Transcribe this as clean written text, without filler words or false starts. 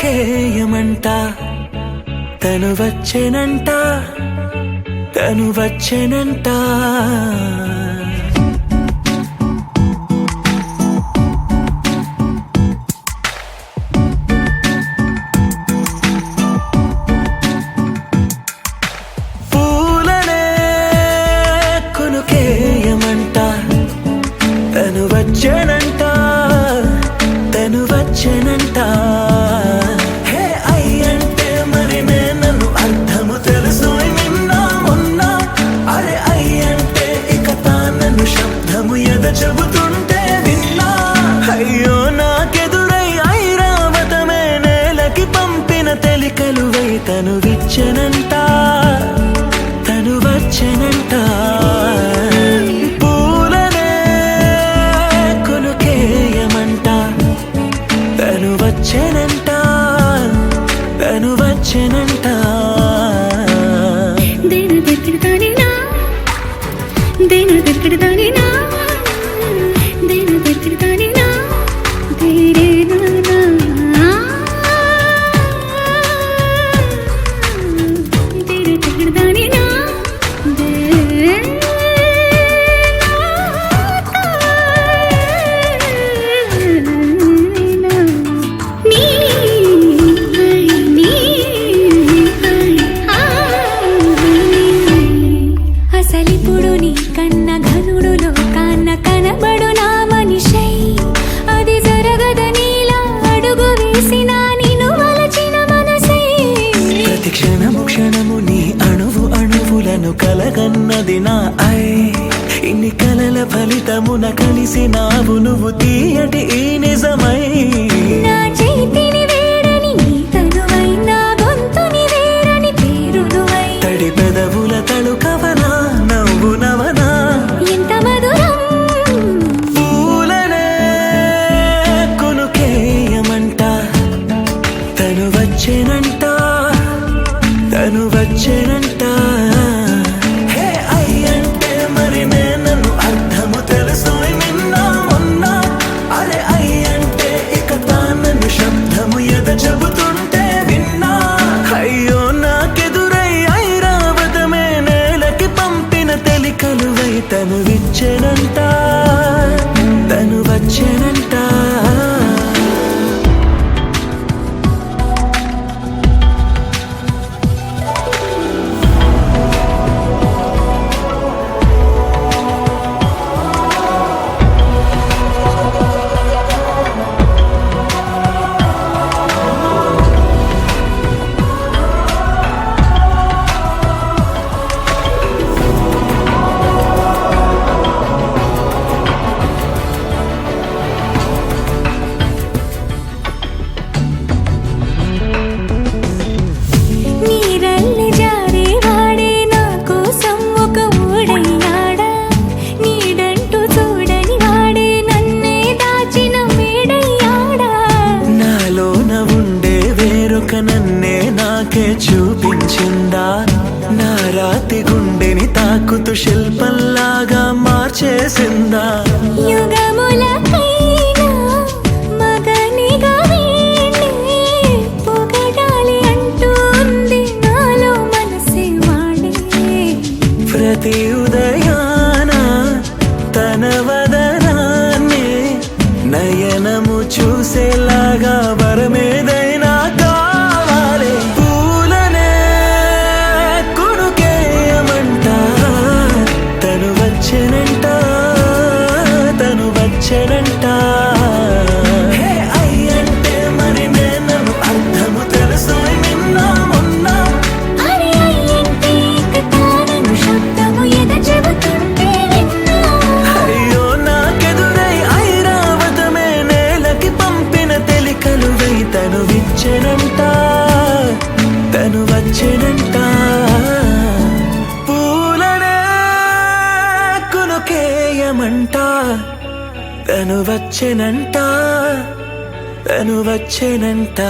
కొనుకేయమంట తను వచ్చేనంట తను వచ్చేనంట పూలనే కొనుకేయమంట తను వచ్చేనంట తను వచ్చేనంట హే అయ్యంటే మరి నన్ను అర్థము తెలుసు నిన్న మొన్న అరే అయ్యంటే ఇక తానను శబ్దము ఎద చెబుతుంటే విన్నా అయ్యో నాకెదురై ఐరావతమే నేలకి పంపిన తెలికలువై తను విచ్చెనంట తను వచ్చెనంట వచ్చేనంట తను వచ్చేనంట దేను దెక్కడదానినా దేను దెక్కడదానినా దేను దెక్కడదానినా దేరేనా దేను దెక్కడదానినా అసలిప్పుడు నీ కన్న ఘనుడులో కాన్న కనబడు నా మనిషై అది జరగదనిలా అడుగు వేసిన నిన్ను వలచిన మనసై ప్రతి క్షణము క్షణము నీ అణువు అణువులను కలగన్నది నా ఐ ఇన్ని కలల ఫలితమున కలిసినావు నువ్వు తీయటి ఈ నిజమై నా చేతిని వేడని నీ తనువై నా గొంతుని వేరని పేరు నువ్వై తడి పెదవుల తడుకవనా నవ్వు నవనా ఎంత మధురం పూలనే కొనుకేయమంట తను వచ్చేనంట తను వచ్చేనంట హే అయ్యంటే మరి నన్ను అర్థము తెలుసు నిన్న మొన్న అరే అయ్యంటే ఇక తానను శబ్దము ఎద చెబుతుంటే విన్నా అయ్యో నాకెదురై ఐరావతమే నేలకి పంపిన తెలికలువై తను విచ్చెనంట తను వచ్చేనంట నీరల్లి జారే వాడే నా కోసం ఒక ఊడయ్యాడా నీడంటూ చూడని వాడే నన్నే దాచిన మేడయ్యాడా నాలోన ఉండే వేరొక నన్నే నాకే చూపించిందా నా రాతి గుండెని తాకుతూ శిల్పంలాగా మార్చేసిందా యుగములకైనా మగనిగా వీణ్ణి పొగడాలి అంటుంది నాలో మనసే వాడే ప్రతి ఉదయాన తన వదనాన్ని నయనము చూసేలాగా వరమేదైనా కావాలి పూలనే కొనుకేయమంట తను వచ్చేనంట తను వచ్చేనంట హే అయ్యంటే మరి నన్ను అర్థము తెలుసు నిన్న మొన్న అరే అయ్యంటే ఇక తానను శబ్దము ఎద చెబుతుంటే విన్నా అయ్యో నాకెదురై ఐరావతమే నేలకి పంపిన తెలికలువై తను విచ్చెనంట తను వచ్చేనంట పూలనే కొనుకేయమంట తను వచ్చేనంట తను వచ్చేనంట